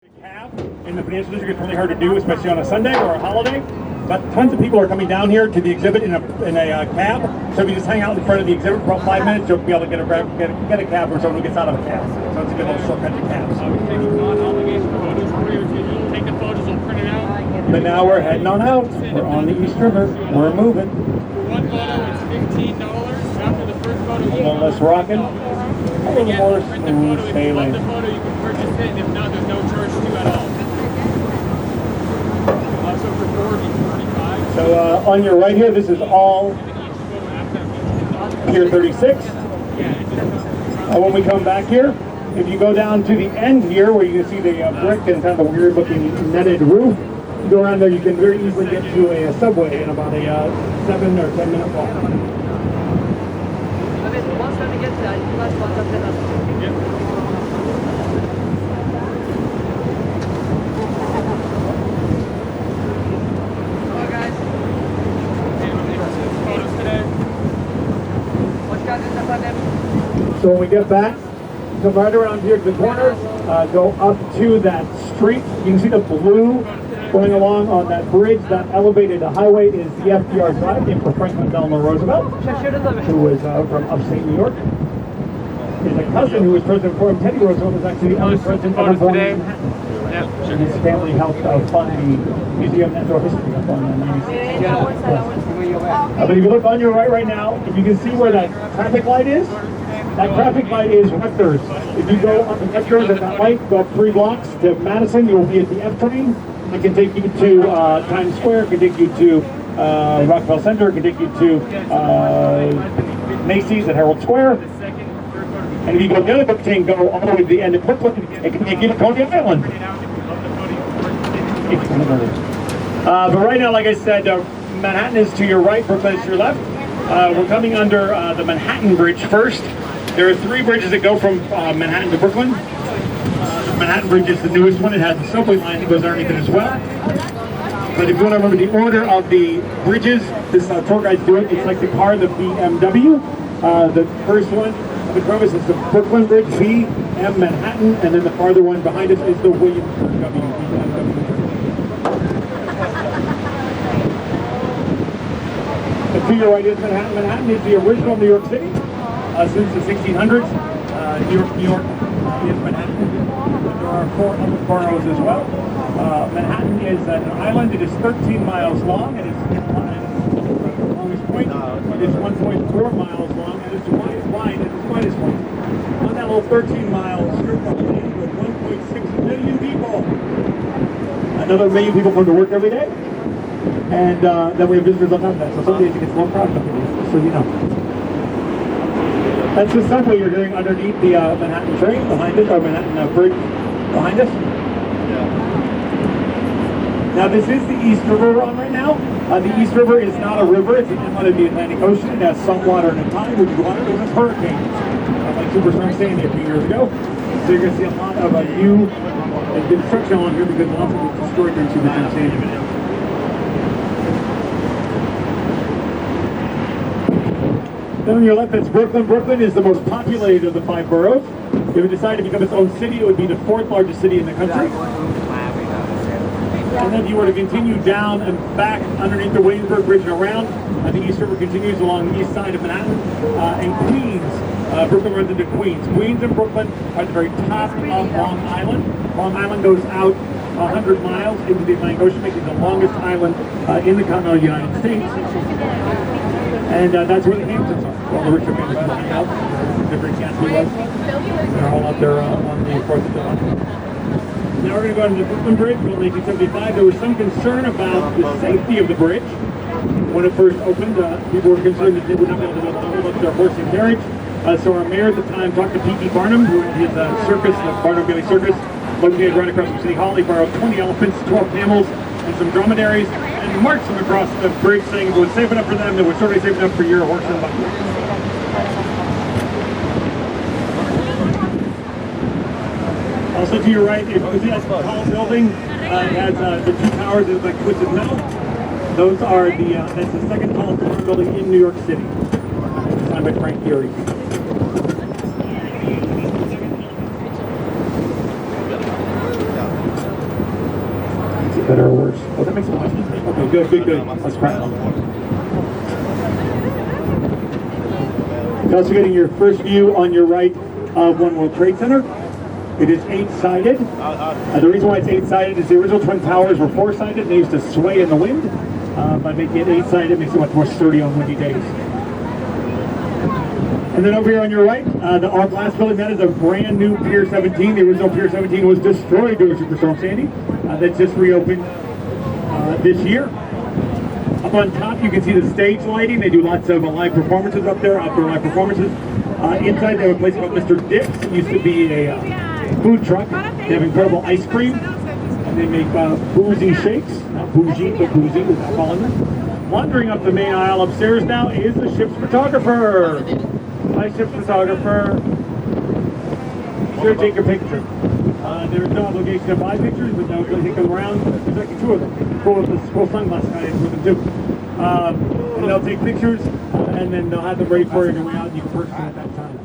Cab in the financial district is really hard to do, especially on a Sunday or a holiday. But tons of people are coming down here to the exhibit in a cab. So if you just hang out in front of the exhibit for about 5 minutes, you'll be able to get a cab or someone who gets out of a cab. So it's a good little shortcut to cabs. Take the photos, we'll print it out. But now we're heading on out. We're on the East River. We're moving. For one photo, it's $15. After the first photo, A little less rocking. A little more smooth sailing. If you love the photo, you can purchase it. And if not, there's no charge to at all. Also for 45. So on your right here, this is all Pier 36. When we come back here, if you go down to the end here, where you can see the brick and kind of a weird-looking netted roof, you go around there, you can very easily get to a subway in about a 7 or 10 minute walk. Once when we get to that, you guys want to tell us. Hello guys. Photos today. What guys is the So when we get back, come right around here to the corner, go up to that street. You can see the blue going along on that bridge. That elevated highway is the FDR Drive, named for Franklin Delano Roosevelt, who was from upstate New York. His cousin, who was president before him, Teddy Roosevelt, was actually the only president ever born in Manhattan. And his family helped fund the Museum of Natural History up on the 96th. But if you look on your right now, if you can see where that traffic light is, that traffic light is Rutgers. If you go on the Rutgers at that light, go up 3 blocks to Madison, you'll be at the F train. It can take you to Times Square, it can take you to Rockefeller Center, it can take you to Macy's at Herald Square. And if you go the other book chain, go all the way to the end of Brooklyn, it can take you to Coney Island. But right now, like I said, Manhattan is to your right, Brooklyn is to your left. We're coming under the Manhattan Bridge first. There are 3 bridges that go from Manhattan to Brooklyn. The Manhattan Bridge is the newest one. It has a subway line that goes underneath it as well. But if you want to remember the order of the bridges, this tour guides do it. It's like the car, the BMW. The first one of the premise is the Brooklyn Bridge, B, M, Manhattan, and then the farther one behind us is the Williamsburg W, BMW. And to your right is Manhattan. Manhattan is the original New York City since the 1600s. New York is Manhattan. There are 4 other boroughs as well. Manhattan is an island. It is 13 miles long, and its longest point is 1.4 miles long, and it's wide at its widest point. On that little 13-mile strip of land with 1.6 million people. Another million people come to work every day. And then we have visitors on top of that. So some days it gets more crowded up here, just so you know. That's the subway you're hearing underneath the Manhattan train behind us, or Manhattan Bridge behind us. Now this is the East River we're on right now. The East River is not a river, it's an inlet of the Atlantic Ocean. It has salt water and a tide, which is why it was hurricanes, like Superstorm Sandy a few years ago. So you're going to see a lot of new construction on here because lots of it was destroyed during Superstorm Sandy. Then on your left, that's Brooklyn. Brooklyn is the most populated of the 5 boroughs. If it decided to become its own city, it would be the 4th largest city in the country. And then if you were to continue down and back underneath the Williamsburg Bridge and around, the East River continues along the east side of Manhattan. And Queens, Brooklyn runs into Queens. Queens and Brooklyn are at the very top of Long Island. Long Island goes out 100 miles into the Atlantic Ocean, making the longest island in the continental United States. And that's where the Hamptons are. All the richer families go hang out. Different Gatsby was. They're all up there on the 4th of July. Now we're going to go into the Brooklyn Bridge. Built in 1875. There was some concern about the safety of the bridge. When it first opened, people were concerned that they would not be able to hold up their horse and carriage. So our mayor at the time talked to P.T. Barnum, who had his circus, the Barnum Bailey Circus, located right across from City Hall. He borrowed 20 elephants, 12 camels, and some dromedaries, and marched them across the bridge, saying if it was safe enough for them, it was certainly safe enough for your horse and buggy. Also to your right, if you see that tall building, it has the 2 towers that like twisted metal. Those are that's the second tallest apartment building in New York City. Designed by Frank Gehry. Better or worse? Oh, that makes it much. Okay, good. Let's crack. You're also getting your first view on your right of One World Trade Center. It is 8-sided. The reason why it's 8-sided is the original Twin Towers were 4-sided, and they used to sway in the wind. By making it 8-sided, it makes it much more sturdy on windy days. And then over here on your right, the all glass building, that is a brand new Pier 17. The original Pier 17 was destroyed during Superstorm Sandy. That's just reopened this year. Up on top, you can see the stage lighting. They do lots of live performances up there, outdoor live performances. Inside, they have a place called Mr. Dick's. It used to be a food truck. They have incredible ice cream. And they make boozy shakes. Not bougie, but boozy, as I call them. Wandering up the main aisle upstairs now is the ship's photographer. Hi, ship's photographer. Be sure to take a picture. There is no obligation to buy pictures, but now go take them around. There's actually 2 of them. Cool sunglass guy is with them too. And they'll take pictures, and then they'll have them ready for you on your way out, and you can purchase them at that time.